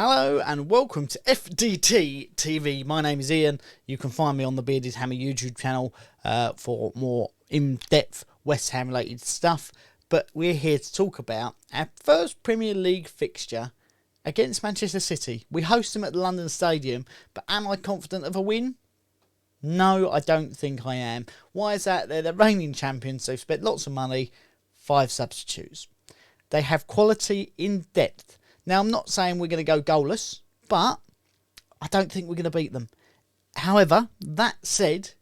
Hello and welcome to FDT-TV. My name is Ian. You can find me on the Bearded Hammer YouTube channel for more in-depth West Ham related stuff. But we're here to talk about our first Premier League fixture against Manchester City. We host them at the London Stadium, but am I confident of a win? No, I don't think I am. Why is that? They're the reigning champions. They've spent lots of money. 5 substitutes. They have quality in depth. Now, I'm not saying we're going to go goalless, but I don't think we're going to beat them. However, that said,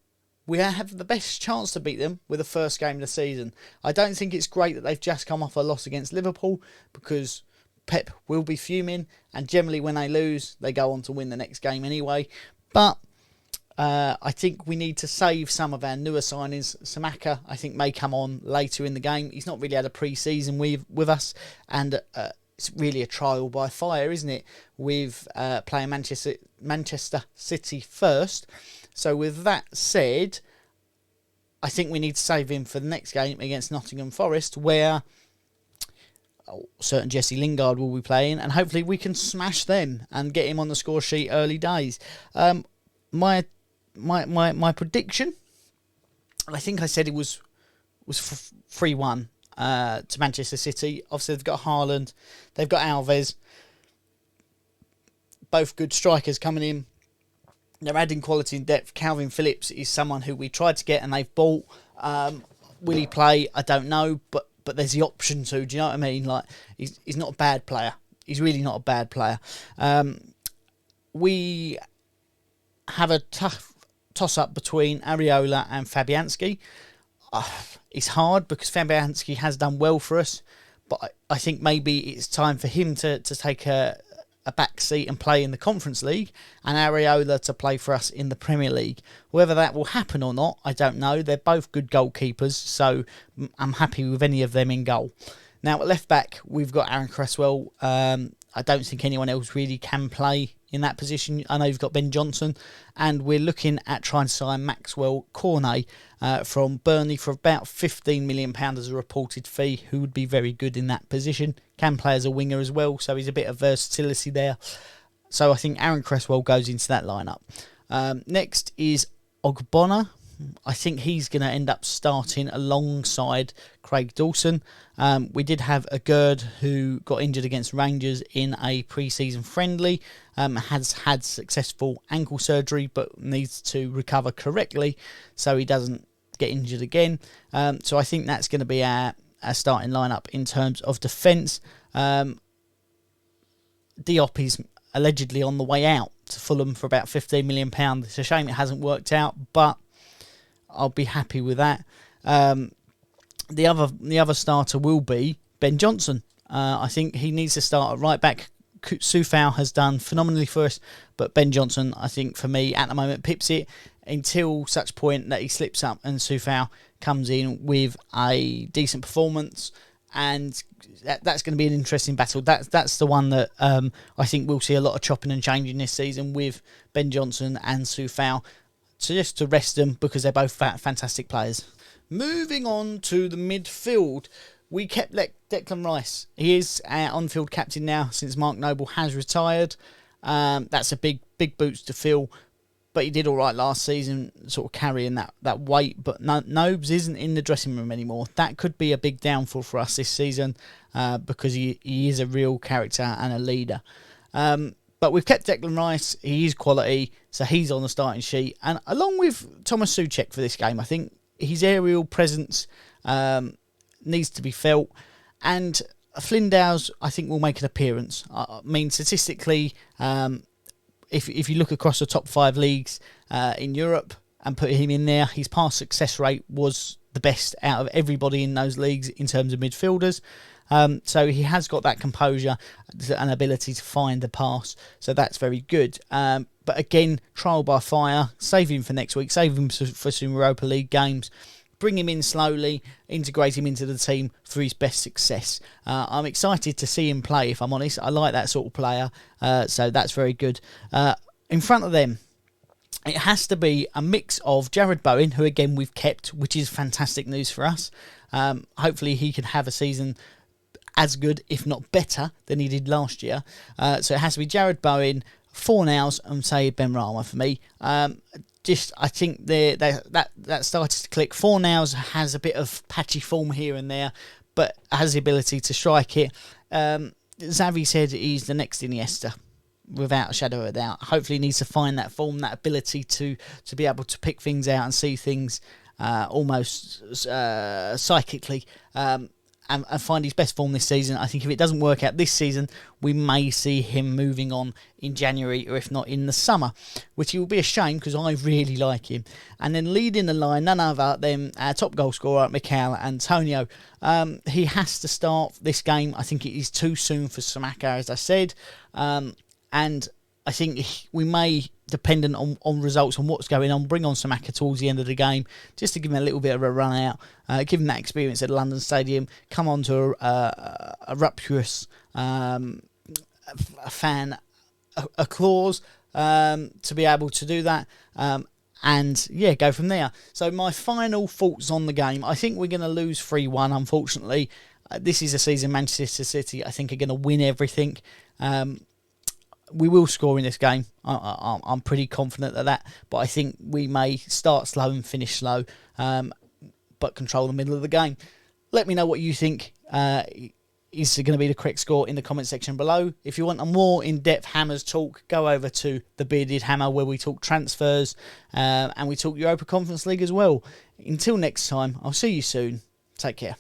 we have the best chance to beat them with the first game of the season. I don't think it's great that they've just come off a loss against Liverpool, because Pep will be fuming, and generally when they lose, they go on to win the next game anyway. But I think we need to save some of our newer signings. Samaka, I think, may come on later in the game. He's not really had a pre-season with us, and it's really a trial by fire, isn't it, with playing Manchester City first. So with that said, I think we need to save him for the next game against Nottingham Forest, where certain Jesse Lingard will be playing, and hopefully we can smash them and get him on the score sheet early days. My prediction, I think I said it was 3-1 to Manchester City. Obviously, they've got Haaland, they've got Alves, both good strikers coming in. They're adding quality and depth. Calvin Phillips is someone who we tried to get and they've bought. Will he play? I don't know, but there's the option to. Do you know what I mean? Like, he's not a bad player. He's really not a bad player. We have a tough toss-up between Areola and Fabianski. It's hard because Fabianski has done well for us, but I think maybe it's time for him to take a back seat and play in the Conference League, and Areola to play for us in the Premier League. Whether that will happen or not, I don't know. They're both good goalkeepers, so I'm happy with any of them in goal. Now, at left back, we've got Aaron Cresswell. I don't think anyone else really can play in that position. I know you've got Ben Johnson, and we're looking at trying to sign Maxwell Cornet from Burnley for about £15 million as a reported fee, who would be very good in that position. Can play as a winger as well, so he's a bit of versatility there. So I think Aaron Cresswell goes into that lineup. Next is Ogbonna. I think he's going to end up starting alongside Craig Dawson. We did have a Gerd who got injured against Rangers in a pre-season friendly. Has had successful ankle surgery but needs to recover correctly so he doesn't get injured again. So I think that's going to be our starting lineup in terms of defence. Diop is allegedly on the way out to Fulham for about £15 million. It's a shame it hasn't worked out, but I'll be happy with that. The other starter will be Ben Johnson. I think he needs to start at right back. Soufal has done phenomenally for us, but Ben Johnson, I think, for me, at the moment, pips it until such point that he slips up and Soufal comes in with a decent performance, and that's going to be an interesting battle. That's the one that I think we'll see a lot of chopping and changing this season with Ben Johnson and Soufal. So just to rest them because they're both fantastic players. Moving on to the midfield, we kept Declan Rice. He is our on-field captain now since Mark Noble has retired. That's a big boots to fill, but he did all right last season, sort of carrying that weight. But Nobes isn't in the dressing room anymore. That could be a big downfall for us this season because he is a real character and a leader. But we've kept Declan Rice. He is quality, so he's on the starting sheet. And along with Thomas Souček for this game, I think his aerial presence needs to be felt. And Flindow's, I think, will make an appearance. I mean, statistically, if you look across the top 5 leagues in Europe and put him in there, his pass success rate was the best out of everybody in those leagues in terms of midfielders. So he has got that composure and ability to find the pass. So that's very good. But again, trial by fire. Save him for next week. Save him for some Europa League games. Bring him in slowly. Integrate him into the team for his best success. I'm excited to see him play, if I'm honest. I like that sort of player. So that's very good. In front of them, it has to be a mix of Jared Bowen, who again we've kept, which is fantastic news for us. Hopefully he can have a season as good, if not better, than he did last year. So it has to be Jared Bowen, Fornals, and say Benrahma for me. I think that started to click. Fornals has a bit of patchy form here and there, but has the ability to strike it. Xavi said he's the next Iniesta, without a shadow of a doubt. Hopefully he needs to find that form, that ability to be able to pick things out and see things almost psychically, and find his best form this season. I think if it doesn't work out this season, we may see him moving on in January, or if not in the summer, which will be a shame because I really like him. And then leading the line, none other than our top goal scorer, Mikel Antonio. He has to start this game. I think it is too soon for Samaka, as I said. And I think we may, dependent on results and what's going on, bring on Samaka towards the end of the game just to give him a little bit of a run out, give him that experience at London Stadium, come on to a rapturous fan applause to be able to do that, and yeah, go from there. So my final thoughts on the game: I think we're going to lose 3-1, unfortunately. This is a season Manchester City, I think, are going to win everything. We will score in this game. I'm pretty confident of that. But I think we may start slow and finish slow, but control the middle of the game. Let me know what you think is going to be the correct score in the comment section below. If you want a more in-depth Hammers talk, go over to the Bearded Hammer, where we talk transfers and we talk Europa Conference League as well. Until next time, I'll see you soon. Take care.